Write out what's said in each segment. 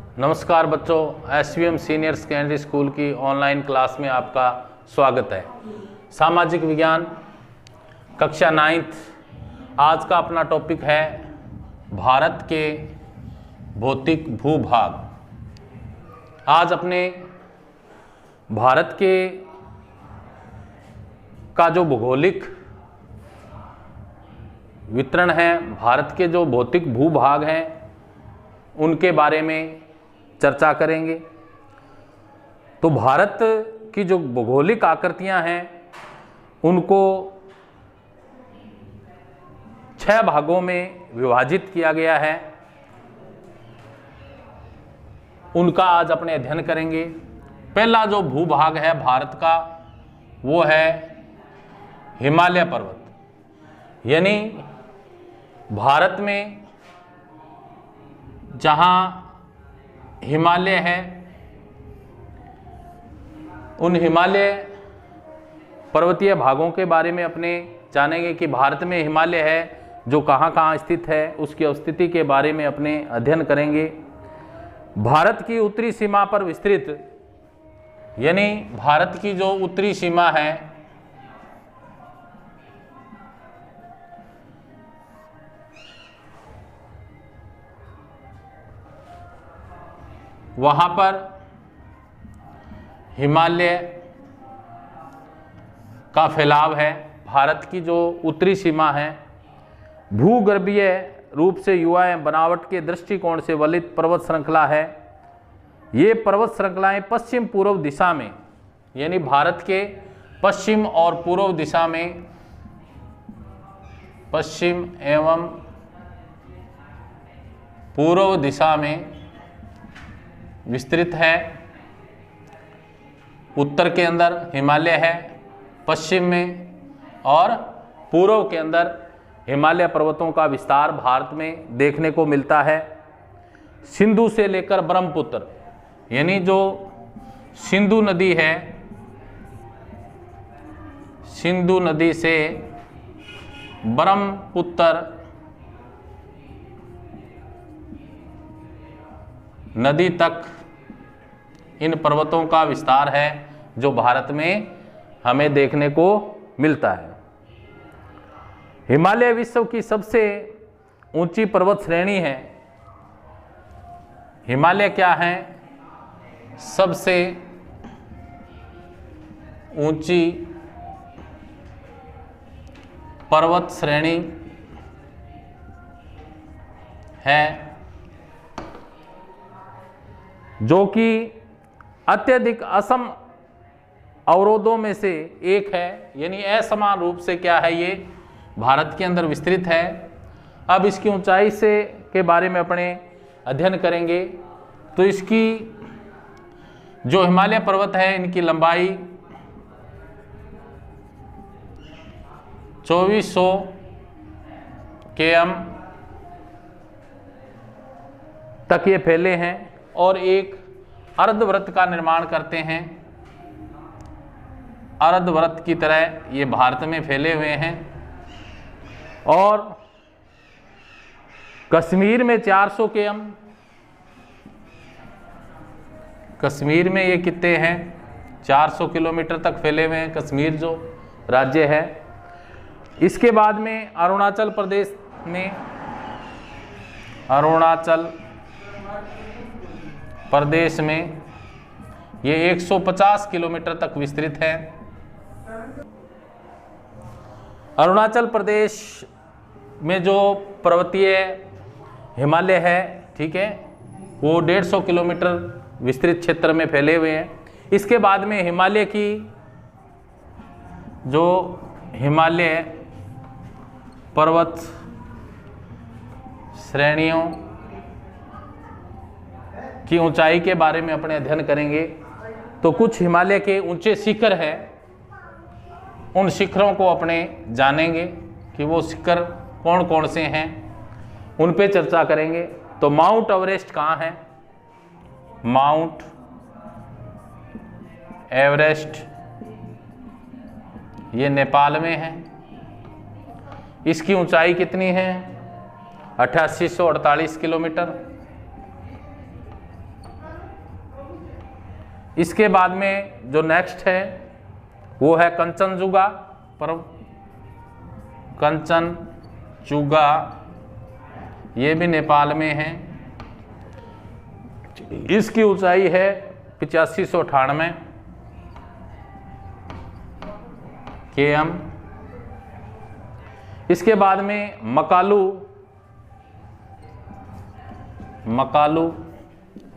नमस्कार बच्चों, SVM senior secondary school की ऑनलाइन क्लास में आपका स्वागत है। सामाजिक विज्ञान कक्षा 9th। आज का अपना टॉपिक है भारत के भौतिक भूभाग। आज अपने भारत के का जो भौगोलिक वितरण है, भारत के जो भौतिक भूभाग हैं उनके बारे में चर्चा करेंगे। तो भारत की जो भौगोलिक आकृतियां हैं उनको 6 भागों में विभाजित किया गया है, उनका आज अपने अध्ययन करेंगे। पहला जो भूभाग है भारत का वो है हिमालय पर्वत। यानी भारत में जहाँ हिमालय है, उन हिमालय पर्वतीय भागों के बारे में अपने जानेंगे कि भारत में हिमालय है जो कहाँ कहाँ स्थित है, उसकी स्थिति के बारे में अपने अध्ययन करेंगे। भारत की उत्तरी सीमा पर विस्तृत, यानी भारत की जो उत्तरी सीमा है वहाँ पर हिमालय का फैलाव है। भारत की जो उत्तरी सीमा है भूगर्भीय रूप से युवा एवं बनावट के दृष्टिकोण से वलित पर्वत श्रृंखला है। ये पर्वत श्रृंखलाएं पश्चिम पूर्व दिशा में, यानी भारत के पश्चिम और पूर्व दिशा में, पश्चिम एवं पूर्व दिशा में विस्तृत है। उत्तर के अंदर हिमालय है, पश्चिम में और पूर्व के अंदर हिमालय पर्वतों का विस्तार भारत में देखने को मिलता है। सिंधु से लेकर ब्रह्मपुत्र, यानी जो सिंधु नदी है, सिंधु नदी से ब्रह्मपुत्र नदी तक इन पर्वतों का विस्तार है जो भारत में हमें देखने को मिलता है। हिमालय विश्व की सबसे ऊंची पर्वत श्रेणी है। हिमालय क्या है? सबसे ऊंची पर्वत श्रेणी है जो कि अत्यधिक असम अवरोधों में से एक है, यानी असमान रूप से क्या है, ये भारत के अंदर विस्तृत है। अब इसकी ऊंचाई से के बारे में अपने अध्ययन करेंगे। तो इसकी जो हिमालय पर्वत है इनकी लंबाई 2400 km तक ये फैले हैं और एक अर्धवृत्त का निर्माण करते हैं। अर्धवृत्त की तरह ये भारत में फैले हुए हैं। और कश्मीर में 400 km, कश्मीर में ये कितने हैं? 400 किलोमीटर तक फैले हुए हैं कश्मीर जो राज्य है। इसके बाद में अरुणाचल प्रदेश में, अरुणाचल प्रदेश में ये 150 किलोमीटर तक विस्तृत है। अरुणाचल प्रदेश में जो पर्वतीय हिमालय है, ठीक है, वो 150 किलोमीटर विस्तृत क्षेत्र में फैले हुए हैं। इसके बाद में हिमालय की जो हिमालय पर्वत श्रेणियों की ऊंचाई के बारे में अपने अध्ययन करेंगे। तो कुछ हिमालय के ऊंचे शिखर हैं, उन शिखरों को अपने जानेंगे कि वो शिखर कौन कौन से हैं, उन पे चर्चा करेंगे। तो माउंट एवरेस्ट कहाँ है? माउंट एवरेस्ट ये नेपाल में है। इसकी ऊंचाई कितनी है? 8848 किलोमीटर। इसके बाद में जो नेक्स्ट है वो है कंचनजुगा पर्वत, कंचनजुगा, ये भी नेपाल में है। इसकी ऊंचाई है 8598 km। इसके बाद में मकालू, मकालू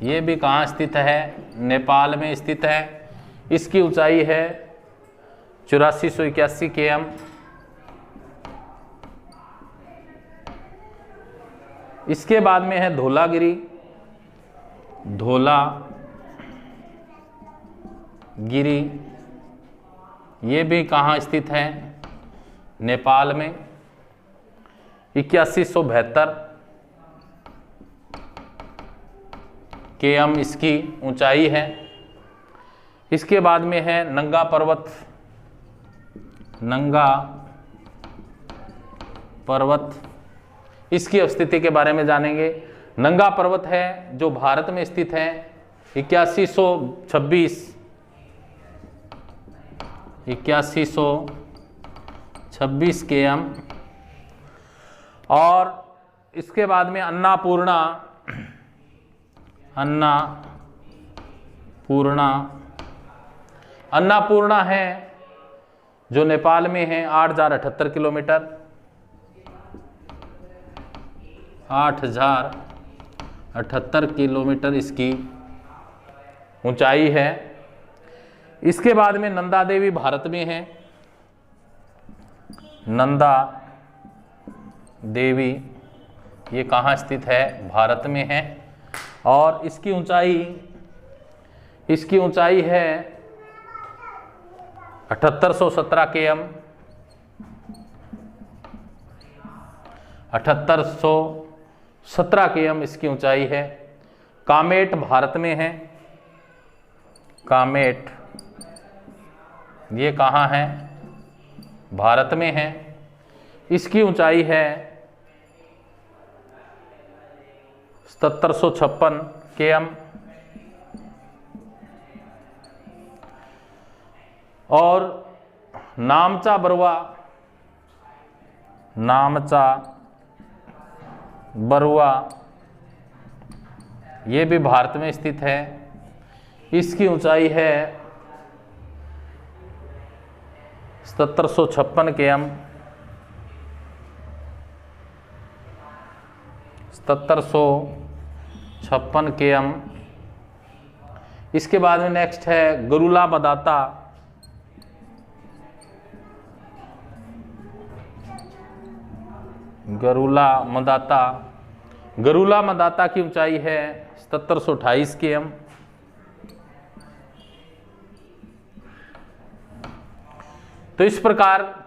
ये भी कहाँ स्थित है? नेपाल में स्थित है। इसकी ऊंचाई है 8481 km। इसके बाद में है धौलागिरी, धौलागिरी ये भी कहाँ स्थित है? नेपाल में 8172 km इसकी ऊंचाई है। इसके बाद में है नंगा पर्वत, नंगा पर्वत, इसकी स्थिति के बारे में जानेंगे। नंगा पर्वत है जो भारत में स्थित है 8126 km। और इसके बाद में अन्नापूर्णा, अन्नापूर्णा है जो नेपाल में है 8078 किलोमीटर, 8078 किलोमीटर इसकी ऊंचाई है। इसके बाद में नंदा देवी भारत में है, नंदा देवी ये कहाँ स्थित है? भारत में है। और इसकी ऊंचाई है 7817 km, 7817 km इसकी ऊंचाई है। कामेट भारत में है, कामेट ये कहाँ है? भारत में है। इसकी ऊंचाई है 7756 km। और नामचा बरुआ, नामचा बरुआ ये भी भारत में स्थित है। इसकी ऊंचाई है 7756 km, 7756 km। इसके बाद में नेक्स्ट है गरुला मदाता, गरुला मदाता, गरुला मदाता की ऊंचाई है 7728 km। तो इस प्रकार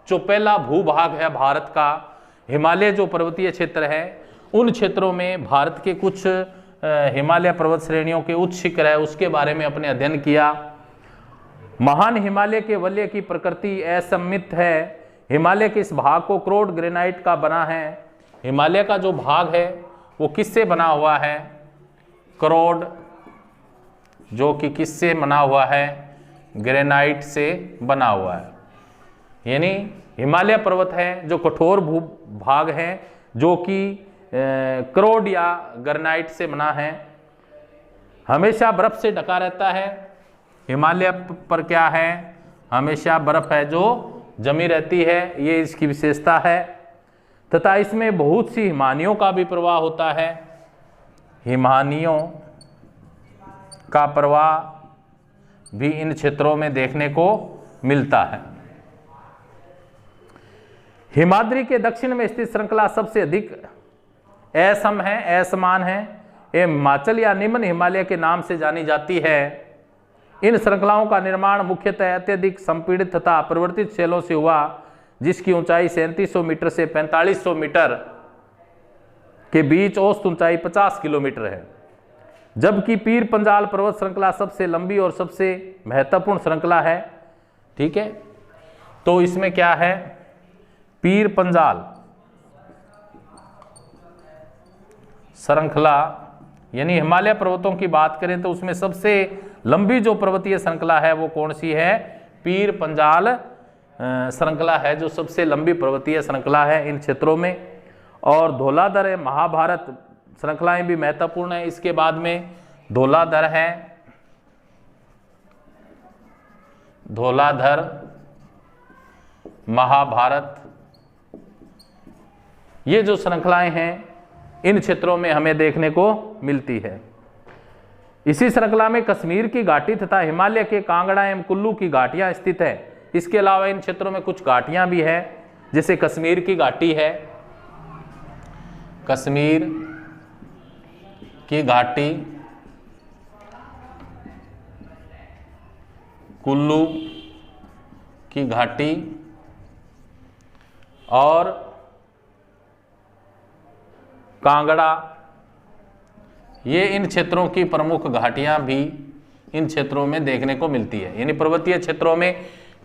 जो पहला भूभाग है भारत का, हिमालय जो पर्वतीय क्षेत्र है, उन क्षेत्रों में भारत के कुछ हिमालय पर्वत श्रेणियों के उच्च शिखर है उसके बारे में अपने अध्ययन किया। महान हिमालय के वलय की प्रकृति असममित है। हिमालय के इस भाग को क्रोड ग्रेनाइट का बना है। हिमालय का जो भाग है वो किससे बना हुआ है? क्रोड, जो कि किससे बना हुआ है? ग्रेनाइट से बना हुआ है। यानी हिमालय पर्वत है जो कठोर भूभाग है जो कि क्रोड या ग्रेनाइट से बना है, हमेशा बर्फ से ढका रहता है। हिमालय पर क्या है? हमेशा बर्फ है जो जमी रहती है, ये इसकी विशेषता है। तथा इसमें बहुत सी हिमानियों का भी प्रवाह होता है। हिमानियों का प्रवाह भी इन क्षेत्रों में देखने को मिलता है। हिमाद्री के दक्षिण में स्थित श्रृंखला सबसे अधिक असम है, असमान है। ये हिमाचल या निम्न हिमालय के नाम से जानी जाती है। इन श्रृंखलाओं का निर्माण मुख्यतः अत्यधिक संपीड़ित तथा परिवर्तित शैलों से हुआ, जिसकी ऊंचाई 3700 मीटर से 4500 मीटर के बीच, औसत ऊंचाई 50 किलोमीटर है। जबकि पीर पंजाल पर्वत श्रृंखला सबसे लंबी और सबसे महत्वपूर्ण श्रृंखला है। ठीक है, तो इसमें क्या है? पीर पंजाल श्रृंखला यानी हिमालय पर्वतों की बात करें तो उसमें सबसे लंबी जो पर्वतीय श्रृंखला है वो कौन सी है? पीर पंजाल श्रृंखला है जो सबसे लंबी पर्वतीय श्रृंखला है इन क्षेत्रों में। और धौलाधर महाभारत श्रृंखलाएं भी महत्वपूर्ण है। इसके बाद में धौलाधर है, धौलाधर महाभारत, ये जो श्रृंखलाएं हैं इन क्षेत्रों में हमें देखने को मिलती है। इसी श्रृंखला में कश्मीर की घाटी तथा हिमालय के कांगड़ा एवं कुल्लू की घाटियां स्थित है। इसके अलावा इन क्षेत्रों में कुछ घाटियां भी है, जैसे कश्मीर की घाटी है, कश्मीर की घाटी, कुल्लू की घाटी और कांगड़ा, ये इन क्षेत्रों की प्रमुख घाटियां भी इन क्षेत्रों में देखने को मिलती है। यानी पर्वतीय क्षेत्रों में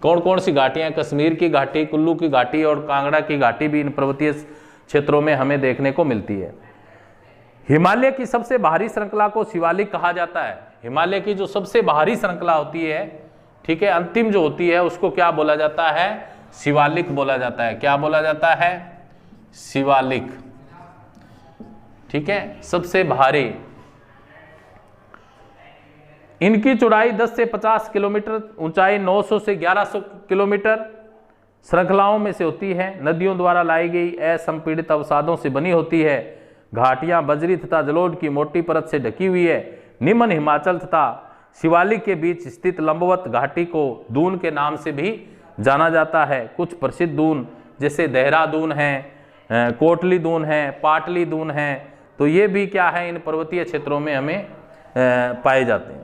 कौन कौन सी घाटियां? कश्मीर की घाटी, कुल्लू की घाटी और कांगड़ा की घाटी भी इन पर्वतीय क्षेत्रों में हमें देखने को मिलती है। हिमालय की सबसे बाहरी श्रृंखला को शिवालिक कहा जाता है। हिमालय की जो सबसे बाहरी श्रृंखला होती है, ठीक है, अंतिम जो होती है, उसको क्या बोला जाता है? शिवालिक बोला जाता है। क्या बोला जाता है? शिवालिक, ठीक है, सबसे भारी। इनकी चौड़ाई 10 से 50 किलोमीटर, ऊंचाई 900 से 1100 किलोमीटर श्रृंखलाओं में से होती है। नदियों द्वारा लाई गई असंपीड़ित अवसादों से बनी होती है। घाटियां बजरी तथा जलोढ़ की मोटी परत से ढकी हुई है। निम्न हिमाचल तथा शिवालिक के बीच स्थित लंबवत घाटी को दून के नाम से भी जाना जाता है। कुछ प्रसिद्ध दून जैसे देहरादून है, कोटली दून है, पाटली दून है, तो ये भी क्या है? इन पर्वतीय क्षेत्रों में हमें पाए जाते हैं।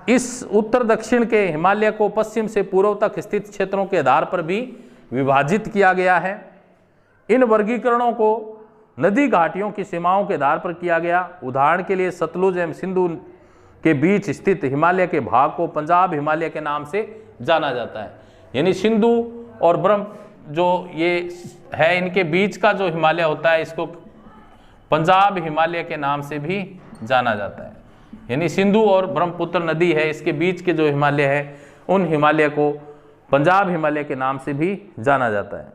इस उत्तर दक्षिण के हिमालय को पश्चिम से पूर्व तक स्थित क्षेत्रों के आधार पर भी विभाजित किया गया है। इन वर्गीकरणों को नदी घाटियों की सीमाओं के आधार पर किया गया। उदाहरण के लिए सतलुज एवं सिंधु के बीच स्थित हिमालय के भाग को पंजाब हिमालय के नाम से जाना जाता है। यानी सिंधु और ब्रह्म जो ये है, इनके बीच का जो हिमालय होता है, इसको पंजाब हिमालय के नाम से भी जाना जाता है। यानी सिंधु और ब्रह्मपुत्र नदी है, इसके बीच के जो हिमालय है, उन हिमालय को पंजाब हिमालय के नाम से भी जाना जाता है।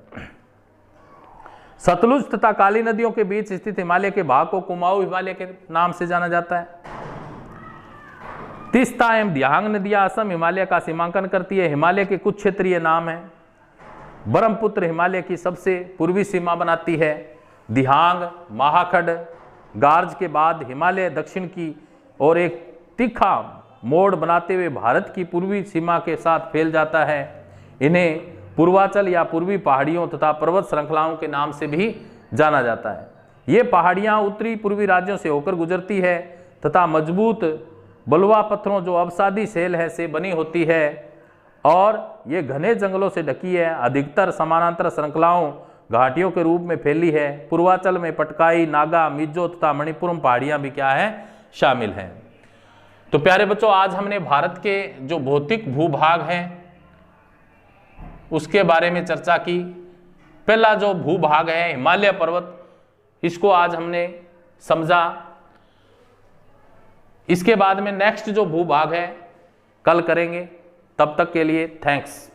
सतलुज तथा काली नदियों के बीच स्थित हिमालय के भाग को कुमाऊं हिमालय के नाम से जाना जाता है। तीस्ता एवं दिहांग नदियां असम हिमालय का सीमांकन करती है। हिमालय के कुछ क्षेत्रीय नाम हैं। ब्रह्मपुत्र हिमालय की सबसे पूर्वी सीमा बनाती है। दिहांग, महाखड, गार्ज के बाद हिमालय दक्षिण की और एक तीखा मोड़ बनाते हुए भारत की पूर्वी सीमा के साथ फैल जाता है। इन्हें पूर्वांचल या पूर्वी पहाड़ियों तथा पर्वत श्रृंखलाओं के नाम से भी जाना जाता है। ये पहाड़ियाँ उत्तरी पूर्वी राज्यों से होकर गुजरती है तथा मजबूत बलुआ पत्थरों जो अवसादी शैल है से बनी होती है और ये घने जंगलों से ढकी है। अधिकतर समानांतर श्रृंखलाओं घाटियों के रूप में फैली है। पूर्वांचल में पटकाई, नागा, मिजो तथा मणिपुरम पहाड़ियाँ भी क्या है? शामिल हैं। तो प्यारे बच्चों, आज हमने भारत के जो भौतिक भूभाग हैं उसके बारे में चर्चा की। पहला जो भूभाग है हिमालय पर्वत, इसको आज हमने समझा। इसके बाद में नेक्स्ट जो भूभाग है कल करेंगे। तब तक के लिए थैंक्स।